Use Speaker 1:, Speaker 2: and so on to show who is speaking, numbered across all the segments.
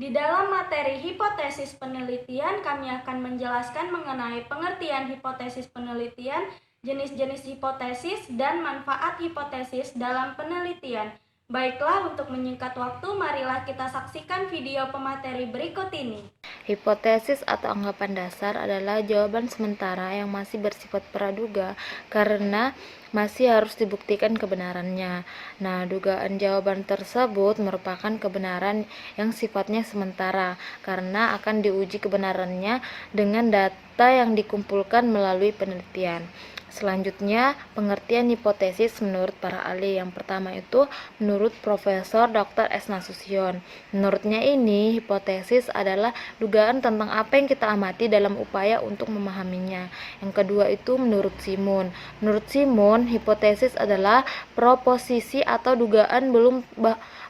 Speaker 1: Di dalam materi hipotesis penelitian, kami akan menjelaskan mengenai pengertian hipotesis penelitian, jenis-jenis hipotesis, dan manfaat hipotesis dalam penelitian. Baiklah, untuk menyingkat waktu, marilah kita saksikan video pemateri berikut ini.
Speaker 2: Hipotesis atau anggapan dasar adalah jawaban sementara yang masih bersifat praduga karena masih harus dibuktikan kebenarannya. Nah, dugaan jawaban tersebut merupakan kebenaran yang sifatnya sementara karena akan diuji kebenarannya dengan data yang dikumpulkan melalui penelitian. Selanjutnya, pengertian hipotesis menurut para ahli. Yang pertama itu menurut Profesor Dr. S. Nasution. Menurutnya ini, hipotesis adalah dugaan tentang apa yang kita amati dalam upaya untuk memahaminya. Yang kedua itu menurut Simon. Menurut Simon, hipotesis adalah proposisi atau dugaan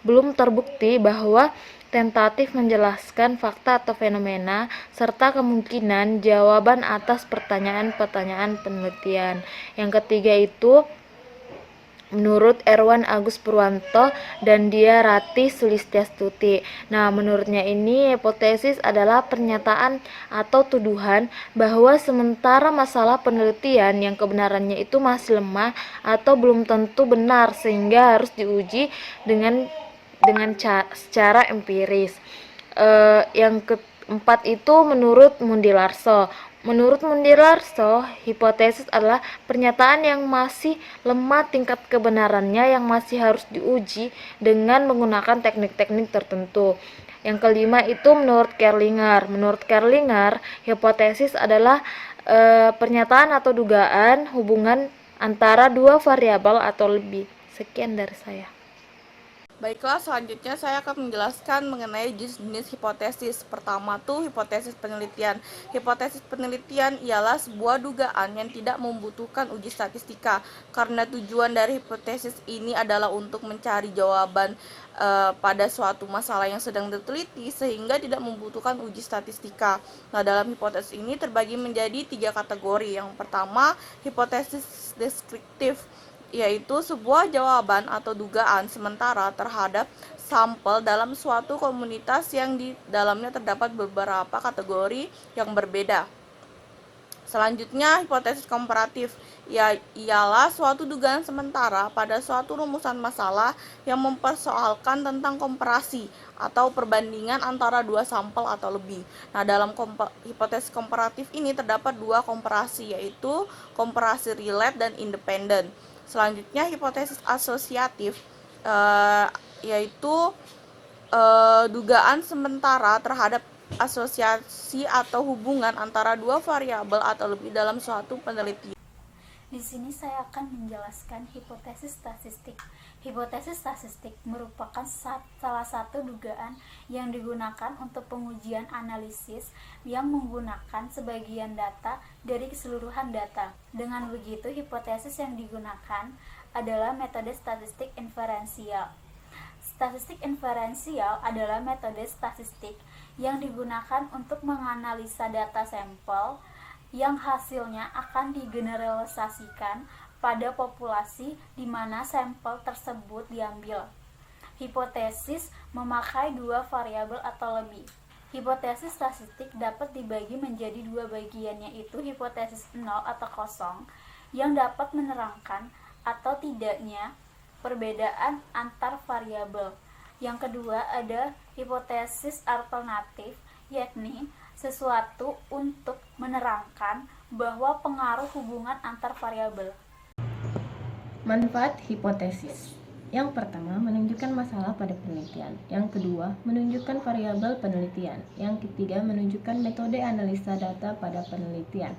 Speaker 2: belum terbukti bahwa tentatif menjelaskan fakta atau fenomena, serta kemungkinan jawaban atas pertanyaan-pertanyaan penelitian. Yang ketiga itu menurut Erwan Agus Purwanto dan Dia Ratih Sulistiastuti. Nah, menurutnya ini hipotesis adalah pernyataan atau tuduhan bahwa sementara masalah penelitian yang kebenarannya itu masih lemah atau belum tentu benar sehingga harus diuji secara empiris. Yang keempat itu menurut Mundilarso. Menurut Mundilarso, hipotesis adalah pernyataan yang masih lemah tingkat kebenarannya yang masih harus diuji dengan menggunakan teknik-teknik tertentu. Yang kelima itu menurut Kerlinger. Menurut Kerlinger, hipotesis adalah pernyataan atau dugaan hubungan antara dua variabel atau lebih. Sekian dari saya.
Speaker 3: Baiklah, selanjutnya saya akan menjelaskan mengenai jenis-jenis hipotesis. Pertama tuh hipotesis penelitian. Hipotesis penelitian ialah sebuah dugaan yang tidak membutuhkan uji statistika, karena tujuan dari hipotesis ini adalah untuk mencari jawaban pada suatu masalah yang sedang diteliti sehingga tidak membutuhkan uji statistika. Nah, dalam hipotesis ini terbagi menjadi 3 kategori. Yang pertama, hipotesis deskriptif, yaitu sebuah jawaban atau dugaan sementara terhadap sampel dalam suatu komunitas yang di dalamnya terdapat beberapa kategori yang berbeda. Selanjutnya, hipotesis komparatif ialah suatu dugaan sementara pada suatu rumusan masalah yang mempersoalkan tentang komparasi atau perbandingan antara dua sampel atau lebih. Nah, dalam hipotesis komparatif ini terdapat dua komparasi, yaitu komparasi relate dan independen. Selanjutnya, hipotesis asosiatif yaitu dugaan sementara terhadap asosiasi atau hubungan antara dua variabel atau lebih dalam suatu penelitian.
Speaker 4: Di sini saya akan menjelaskan hipotesis statistik. Hipotesis statistik merupakan salah satu dugaan yang digunakan untuk pengujian analisis yang menggunakan sebagian data dari keseluruhan data. Dengan begitu, hipotesis yang digunakan adalah metode statistik inferensial. Statistik inferensial adalah metode statistik yang digunakan untuk menganalisa data sampel yang hasilnya akan digeneralisasikan pada populasi di mana sampel tersebut diambil. Hipotesis memakai dua variabel atau lebih. Hipotesis statistik dapat dibagi menjadi dua bagian, yaitu hipotesis nol atau kosong yang dapat menerangkan atau tidaknya perbedaan antar variabel. Yang kedua ada hipotesis alternatif, yakni sesuatu untuk menerangkan bahwa pengaruh hubungan antar variabel.
Speaker 5: Manfaat hipotesis. Yang pertama, menunjukkan masalah pada penelitian. Yang kedua, menunjukkan variabel penelitian. Yang ketiga, menunjukkan metode analisa data pada penelitian.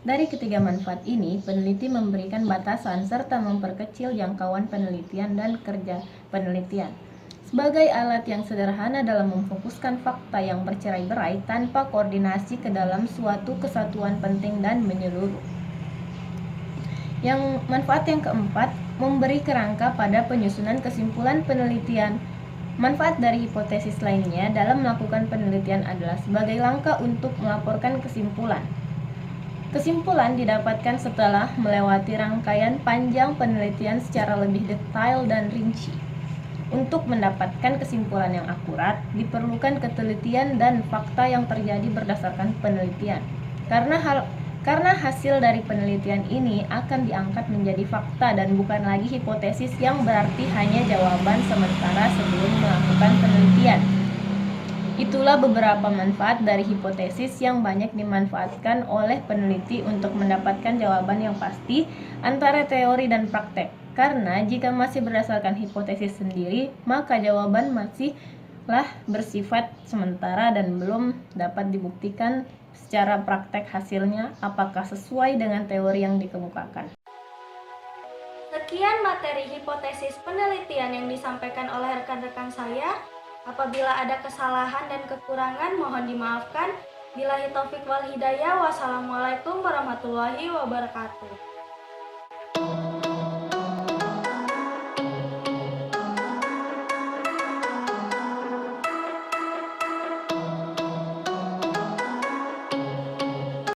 Speaker 5: Dari ketiga manfaat ini, peneliti memberikan batasan serta memperkecil jangkauan penelitian dan kerja penelitian. Sebagai alat yang sederhana dalam memfokuskan fakta yang bercerai-berai tanpa koordinasi ke dalam suatu kesatuan penting dan menyeluruh. Yang manfaat yang keempat, memberi kerangka pada penyusunan kesimpulan penelitian. Manfaat dari hipotesis lainnya dalam melakukan penelitian adalah sebagai langkah untuk melaporkan kesimpulan. Kesimpulan didapatkan setelah melewati rangkaian panjang penelitian secara lebih detail dan rinci. Untuk mendapatkan kesimpulan yang akurat, diperlukan ketelitian dan fakta yang terjadi berdasarkan penelitian. Karena hasil dari penelitian ini akan diangkat menjadi fakta dan bukan lagi hipotesis yang berarti hanya jawaban sementara sebelum melakukan penelitian. Itulah beberapa manfaat dari hipotesis yang banyak dimanfaatkan oleh peneliti untuk mendapatkan jawaban yang pasti antara teori dan praktek. Karena jika masih berdasarkan hipotesis sendiri, maka jawaban masihlah bersifat sementara dan belum dapat dibuktikan secara praktek hasilnya apakah sesuai dengan teori yang dikemukakan.
Speaker 1: Sekian materi hipotesis penelitian yang disampaikan oleh rekan-rekan saya. Apabila ada kesalahan dan kekurangan mohon dimaafkan. Billahi taufik wal hidayah. Wassalamualaikum warahmatullahi wabarakatuh.